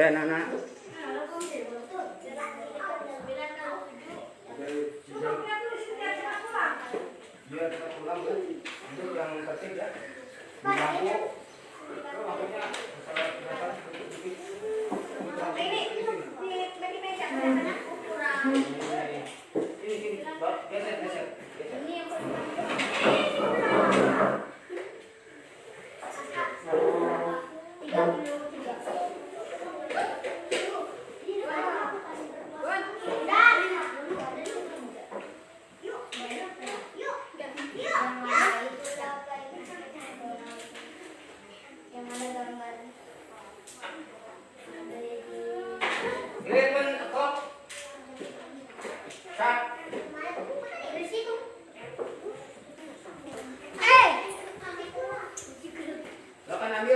anak-anak. Biar kita pulang untuk yang penting ya. Lampu. Itu lampunya masalah kelihatan sedikit. Ini bagi meja anak ukuran. Ini geser. Ini yang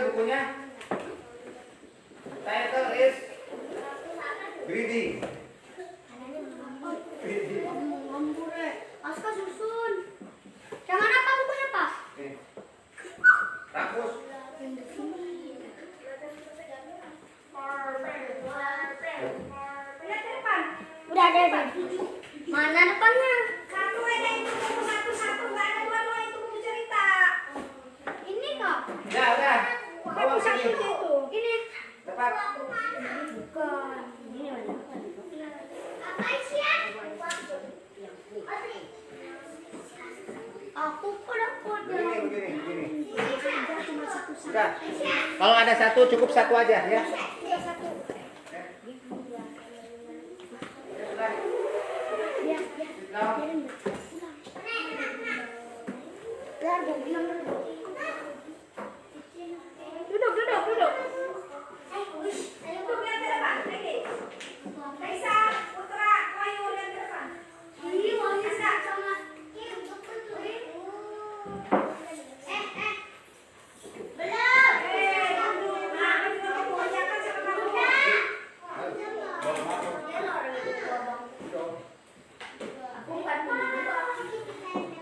bukunya. Title is breathing. Aska susun. Jangan apa bukunya Pak? Rakus. Udah ada. Mana depannya? Satu aja itu buku satu nggak ada dua itu buku cerita. Ini kok? Udah. Bawa Buku satu sini. itu. Ini. Tepat. Bukan. Ini mana? Apa isinya? Aku Begini. Udah. Kalau ada satu cukup satu aja ya. Duduk. Duduk lihat ke depan. Lagi. Kaisa, Putra, Wahyu lihat ke depan. Ini mau Aska. sama. Belum. Nah, ini mau buajakan sama kamu.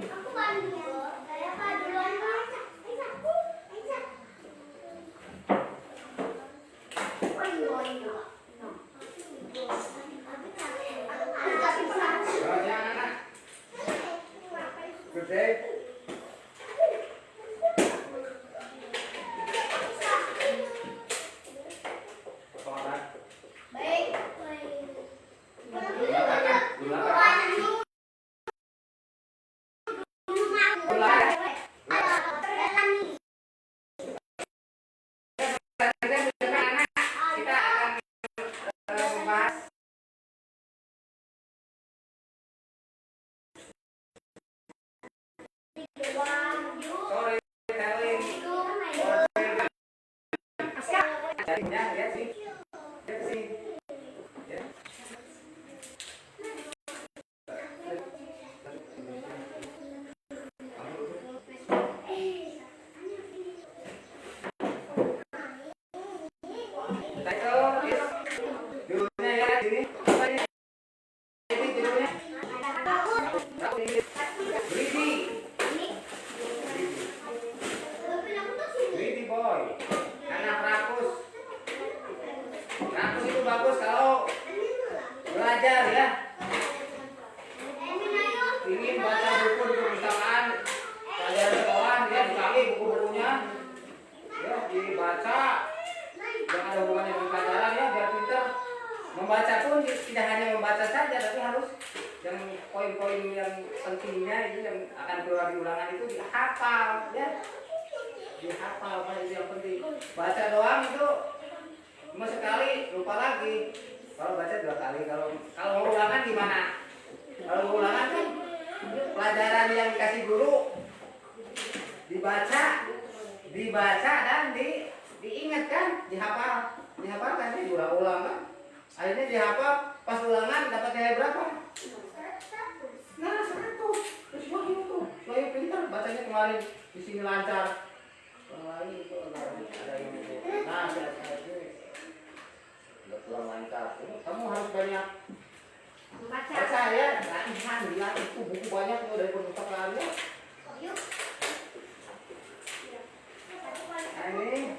Aku mandi. Saya Pak duluan Pak. Gede. Baik. Sorry, telling. Ya, lihat sih. Ya. Title is judulnya ya sini. Apa ini? Ini judulnya. Breathing. Greedy boy, anak rakus. Rakus itu bagus kalau belajar ya. Ingin baca buku di perpustakaan, pelajaran sekolah dia dicari buku-bukunya, ya dibaca. Jangan ada hubungannya dengan pelajaran ya, biar pintar. Membaca pun tidak hanya membaca saja, tapi harus yang poin-poin yang pentingnya itu yang akan keluar di ulangan itu dihafal ya. Dihafal apa itu yang penting. Baca doang itu cuma sekali lupa lagi. Kalau baca 2 kali. Kalau ulangan gimana? Kalau ulangan kan pelajaran yang dikasih guru dibaca dan diingat kan, dihafal kan, diulang-ulang kan. Akhirnya dihafal, pas ulangan dapat nilai berapa? Nah, 100. Terus Wahyu pintar bacanya kemarin di sini lancar. Lain itu ada yang nah udah kurang lancar. Kamu harus banyak baca ya, latihan itu buku banyak tuh dari perpustakaan ya. Nah, ini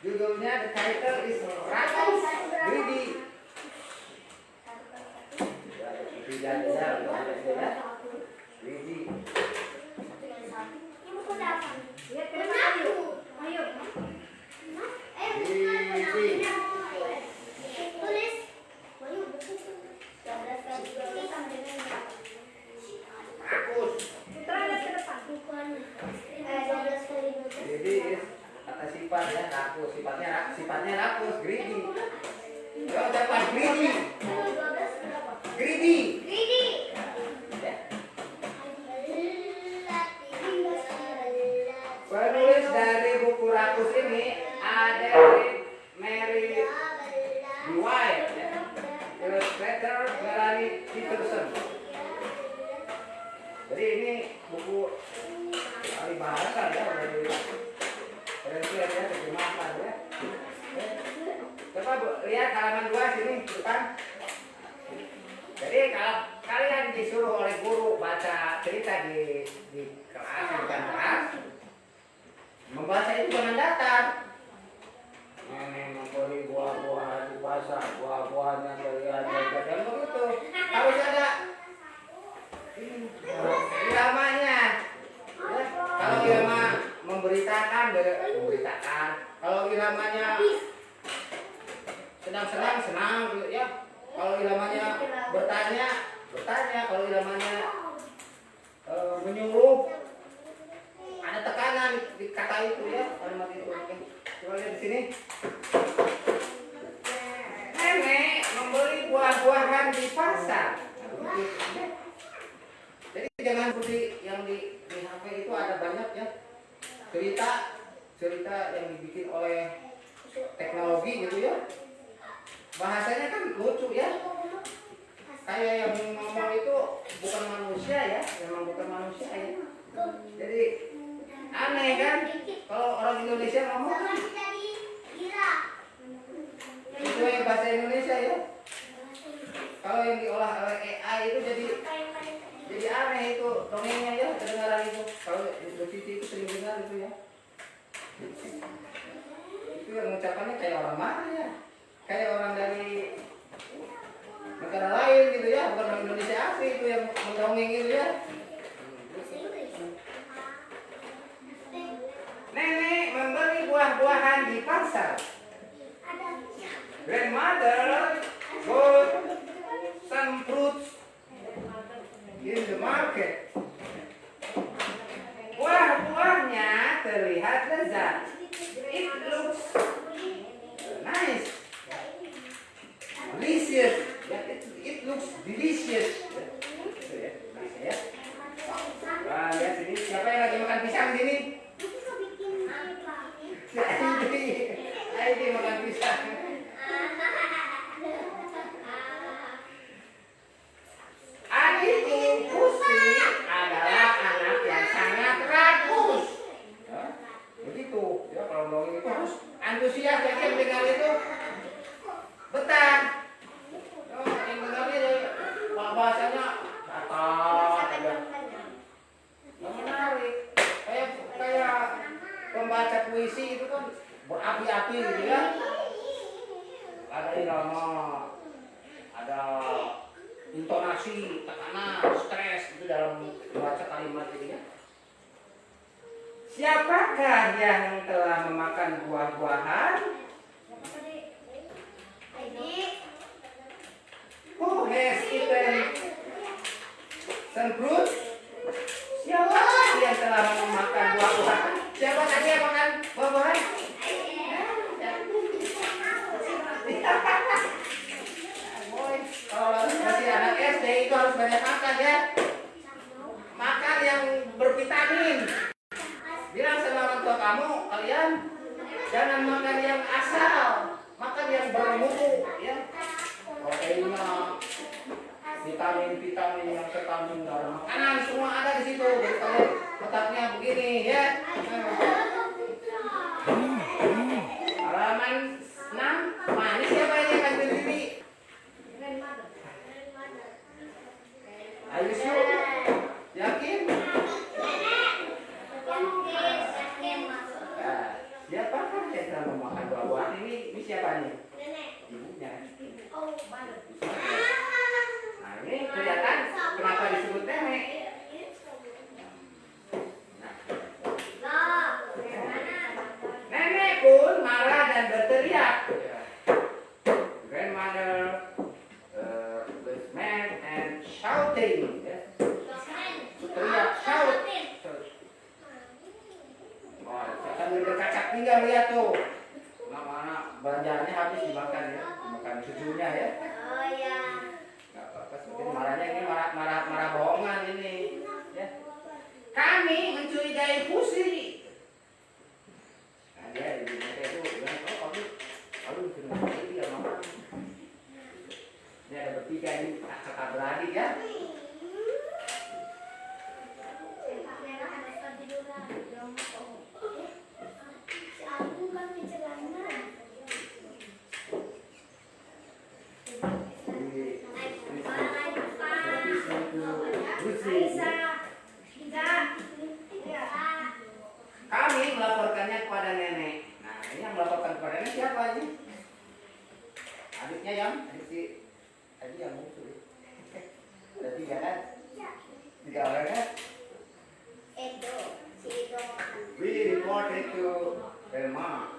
Judulnya the title is Rakus Greedy. Tidak ya. Greedy. Ibu kau dapat. Lihat ke depan ayo. Ayo. Tulis. Rakus. Putra lihat ke depan. Greedy is kata sifat ya, rakus. Sifatnya rakus, greedy. Yo, dapat greedy. Greedy. Ya. Penulis dari buku Rakus ini ada Mary White, ya. Illustrator Melanie Peterson. Jadi ini buku ahli bahasa ya, dari translate ya, terjemahkan ya. Coba Bu, lihat halaman 2 sini depan. Jadi kalau kalian disuruh oleh guru baca cerita di kelas, bukan kelas, membaca itu jangan datar. Nenek memberi buah-buahan di pasar, buah-buahannya terlihat dan begitu. Harus ada iramanya. Ya, kalau irama memberitakan. Kalau iramanya senang-senang, senang gitu ya. Kalau iramanya bertanya. Kalau iramanya menyuruh, ada tekanan di kata itu ya, kalimat itu. Oke. Coba lihat di sini. Nenek membeli buah-buahan di pasar. Jadi jangan seperti yang di HP itu ada banyak ya cerita yang dibikin oleh teknologi gitu ya. Bahasanya kan lucu ya. Kayak yang ngomong itu bukan manusia ya, memang bukan manusia ya. Jadi aneh kan kalau orang Indonesia ngomong itu yang bahasa Indonesia ya. Kalau yang diolah oleh AI itu jadi aneh itu dongengnya ya, kedengaran itu. Kalau Bu Titi itu sering dengar itu ya. Itu yang mengucapannya kayak orang mana ya? Kayak orang dari negara lain gitu ya, bukan orang Indonesia asli itu yang mendongeng itu ya. Nenek membeli buah-buahan di pasar. Grandmother bought some fruits in the market. Buah-buahnya terlihat lezat. It looks nice. Delicious. Ya, it looks delicious. Ya. Wah, lihat sini. Siapa yang lagi makan pisang sini? Aidi makan pisang. Adikku Pusi adalah anak yang sangat rakus. Begitu. Ya, kalau dongeng itu harus antusias ya, yang dengar itu betah. Yang dengarnya bahasanya datar, yang menarik. Kayak pembaca puisi itu kan berapi-api gitu ya. Ada irama, ada intonasi, tekanan, stres itu dalam membaca kalimat itu ya. Siapakah yang telah memakan buah-buahan? Who has eaten some fruit? Siapa yang telah memakan buah-buahan? Siapa tadi yang makan buah-buahan? Kalau masih anak SD itu harus banyak makan ya. Makan yang bervitamin. Bilang sama orang tua kamu, kalian jangan makan yang asal, makan yang bermutu ya. Proteinnya, vitamin yang terkandung dalam makanan semua ada di situ. Jadi kalian letaknya begini ya. Halaman 6, mana siapa yang akan berdiri? Ayo sure? Yakin? Siapakah yang telah memakan buah Ini siapa nih? Nenek. Ibunya. Oh, baru. Nah ini kelihatan kenapa disebut nenek. Loh, yang mana? Nenek pun marah dan berteriak. Grandmother was mad and shouting. Berteriak, shout. Wah, sambil berkacak tinggal lihat tuh. Anak-anak belanjaannya habis dimakan ya, dimakan susunya ya. Oh ya. Nggak apa-apa, sebenarnya marahnya ini marah bohongan ini. Ya. Kami mencurigai Pusi. Nah dia ibunya itu bilang, oh kamu mencurigai dia mama. Ini ada bertiga ini kakak beradik ya. Aku kan di celana. Kami melaporkannya kepada nenek. Nah, ini yang melaporkan kepada nenek siapa ini? Adiknya yang, adik si tadi yang muncul. Ada tiga kan? Tiga orang kan? Edo, si Edo. We reported to Grandma.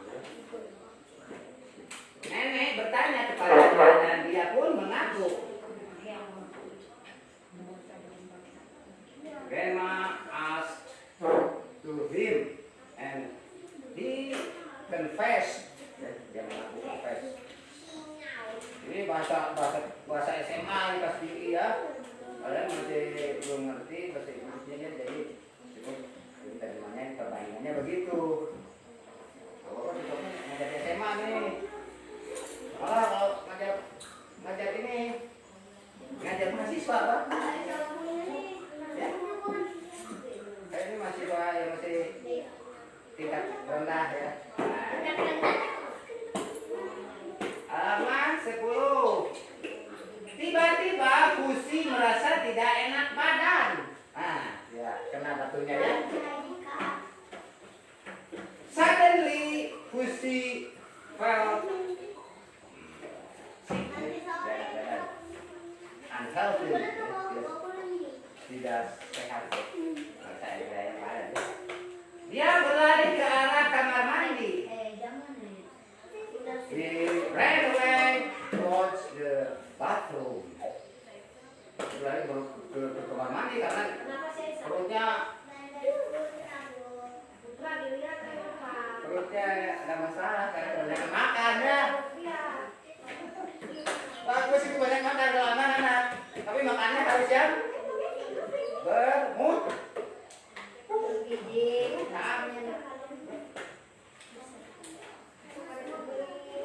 Nenek bertanya kepadanya dan dia pun mengaku. Grandma asked to him and he confessed. Dia mengaku confess. Ini bahasa SMA nih pas tinggi ya. Kalian masih belum ngerti bahasa Inggrisnya jadi terjemahannya perbandingannya begitu. Kalau ngajar SMA nih, malah kalau ngajar ini ngajar mahasiswa Pak. Ya. Kayak ini mahasiswa yang masih tingkat rendah ya. Halaman 10. Tiba-tiba Pusi merasa tidak enak badan. Nah, ya kena batunya ya. Suddenly Pusi felt unhealthy. Tidak sehat. Dia berlari ke arah kamar mandi. He ran away towards the bathroom. Berlari ke kamar mandi karena perutnya ada masalah karena kebanyakan makan ya. Bagus itu banyak makan kalau anak-anak, tapi makannya harus yang bermutu.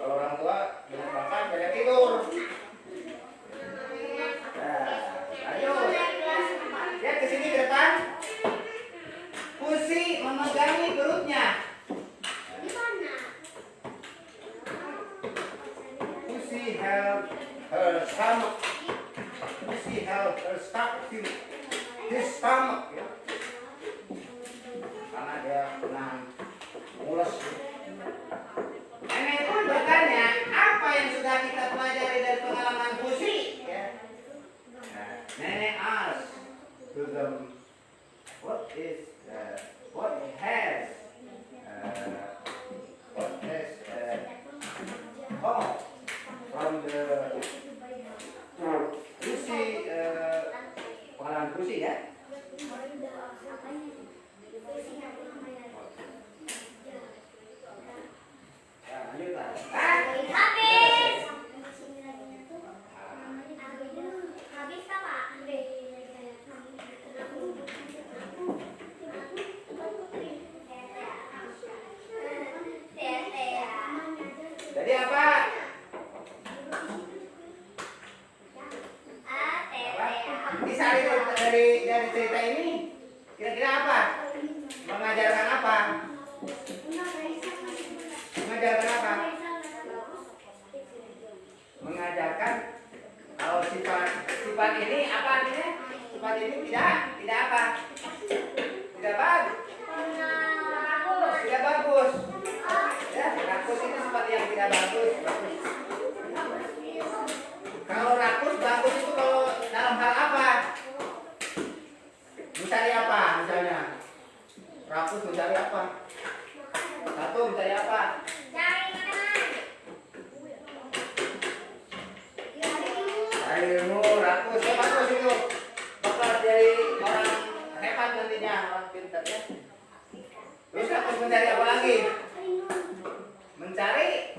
Kalau orang tua banyak makan banyak tidur. Nah, ayo lihat ke sini ke depan. Pusi memegangi perutnya. Pusi held her stomach. Pusi held her stomach. His stomach ya. Karena dia menahan mules. Nenek pun bertanya, apa yang sudah kita pelajari dari pengalaman Pusi? Ya. Nah, nenek asked to them, what has from the Pusi pengalaman Pusi ya? ya bagus. Kalau rakus bagus itu kalau dalam hal apa? Mencari apa misalnya? Rakus mencari apa? Satu mencari apa? Cari ilmu, rakus ya bagus itu. Bakal jadi orang hebat nantinya, orang pintar ya. Terus rakus mencari apa lagi? Mencari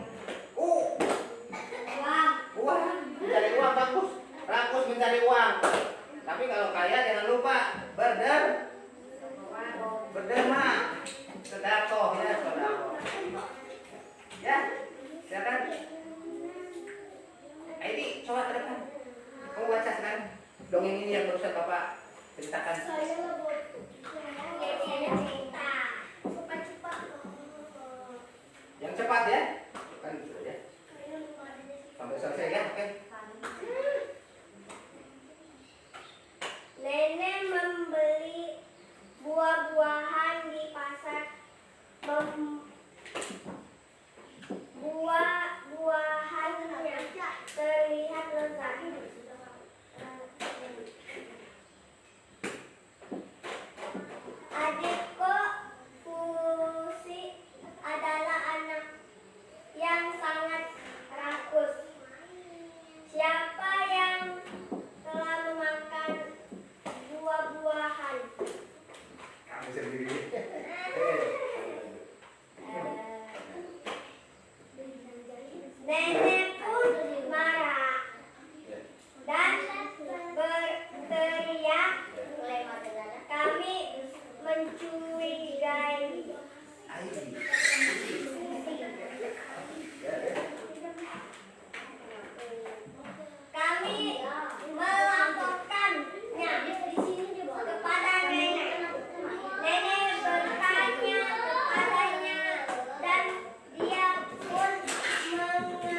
uang, mencari uang bagus. Rakus mencari uang. Tapi kalau kaya jangan lupa berderma, sedekah ya, sedekah. Ya, silakan. Ini coba ke depan. Kamu baca sekarang dongeng ini yang barusan Bapak ceritakan. Yang cepat ya, kan gitu ya. Sampai selesai ya, oke. Nenek membeli buah-buahan di pasar. Buah-buahannya terlihat lezat. Adikku Fusi adalah anak yang sangat rakus. Siapa yang telah memakan buah-buahan? Kamu sendiri. Nenek pun marah dan berteriak, kami mencurigai. Kami melaporkannya kepada nenek. Nenek bertanya kepadanya dan dia pun mengaku.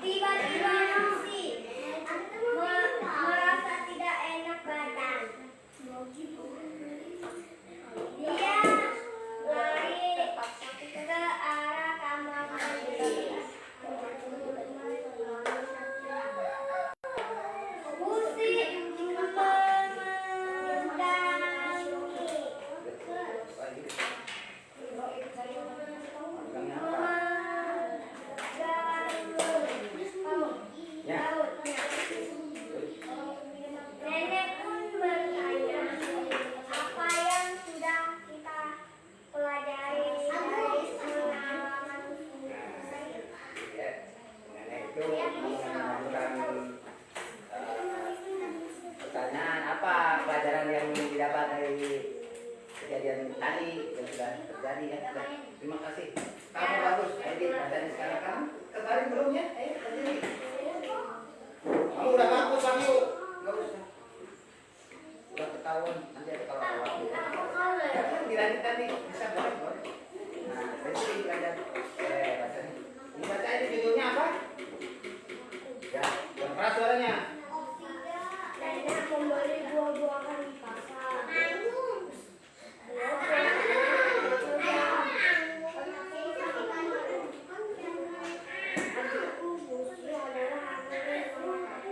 Tiba-tiba Fusi merasa tidak enak badan. Dia lari ke arah kamar mandi. Fusi Nenek pun bertanya, apa yang sudah kita pelajari dari pengalaman Nenek itu mengajukan pertanyaan apa pelajaran yang didapat dari kejadian tadi yang sudah terjadi ya. Terima kasih. Kamu bagus. Jadi dari sekarang kamu tertarik belum ya? Ayo terjadi. Kamu udah bagus kamu. Enggak usah. Udah ketahuan nanti ada kalau ya, dilanjut tadi bisa boleh. Nah, dari sini belajar. Bacanya. Dibaca ini judulnya apa? Ya, yang keras suaranya. Nenek membeli buah-buahan di pasar. Adikku Fusi adalah anak yang sangat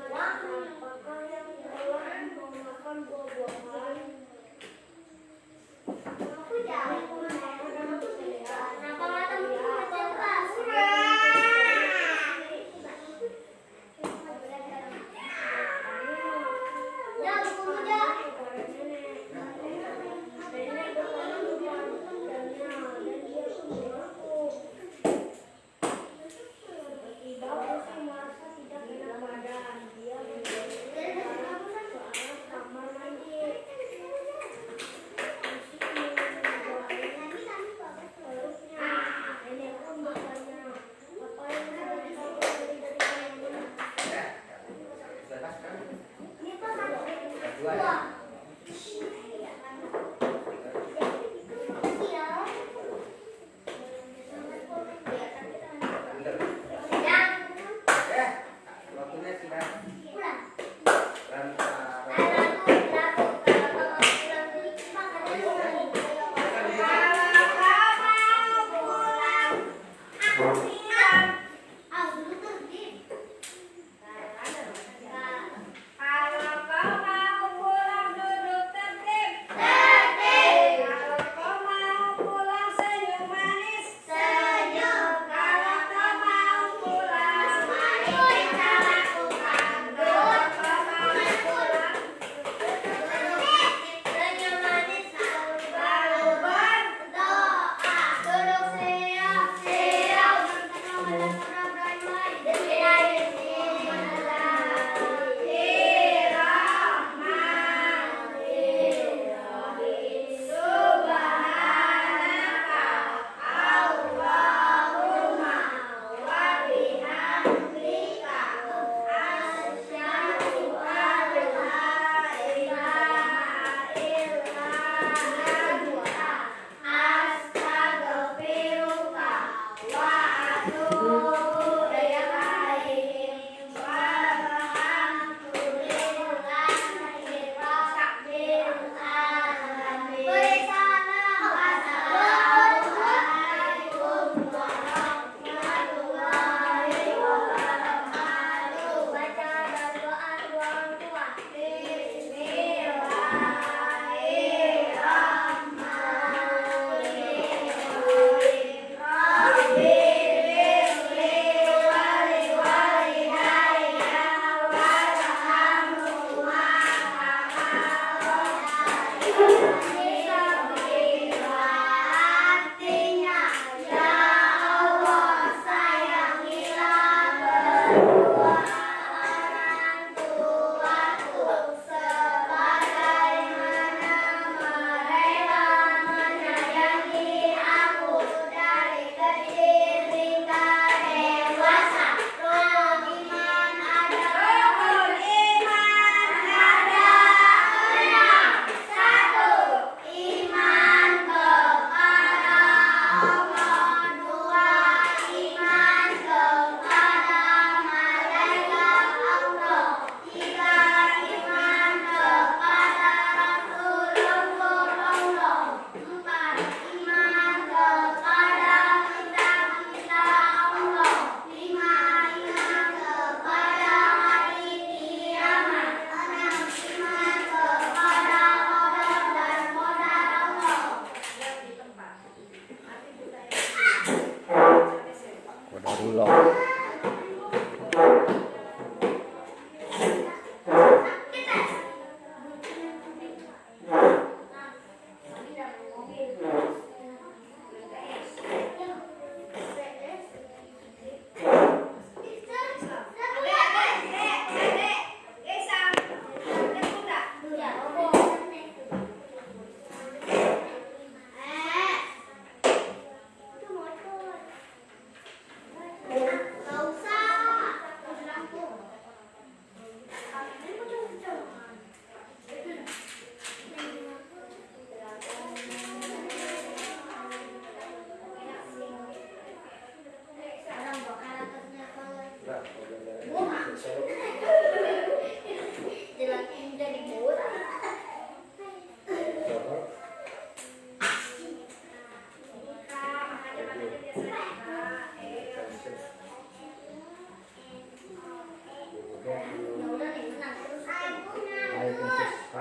rakus. Apakah yang telah memakan buah-buahan? Aku jangan kenapa matamu keras? Ya, buku muda. Nenek bertanya kepadanya dan dia pun mengaku. Tiba-tiba Fusi merasa tidak enak badan. Dia berjalan ke arah kamar mandi. Fusi selanjutnya, nenek pun bertanya, apa yang sudah kita pelajari dari kalian? Ya, sudah kan? Ini apa maksudnya? Dua ya. Bener. Waktunya sudah.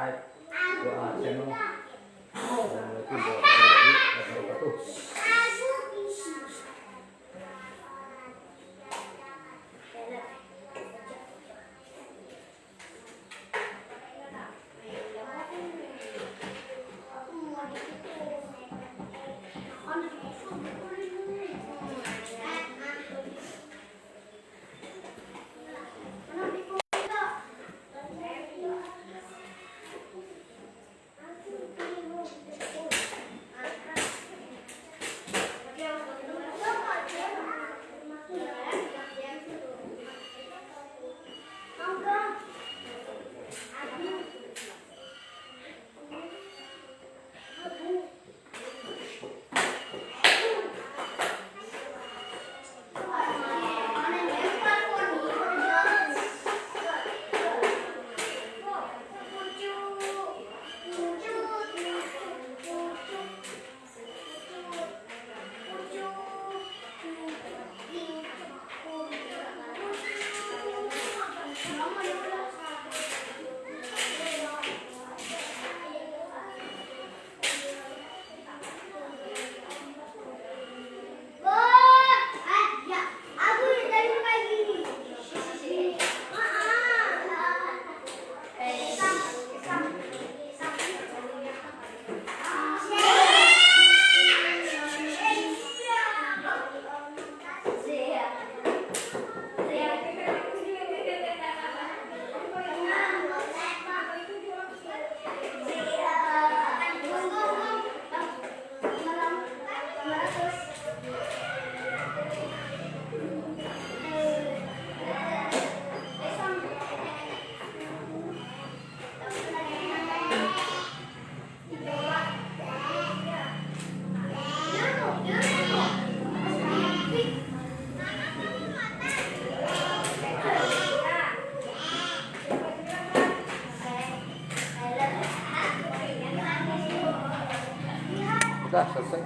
subscribe. Doa channel. Assalamualaikum warahmatullahi wabarakatuh. Udah selesai.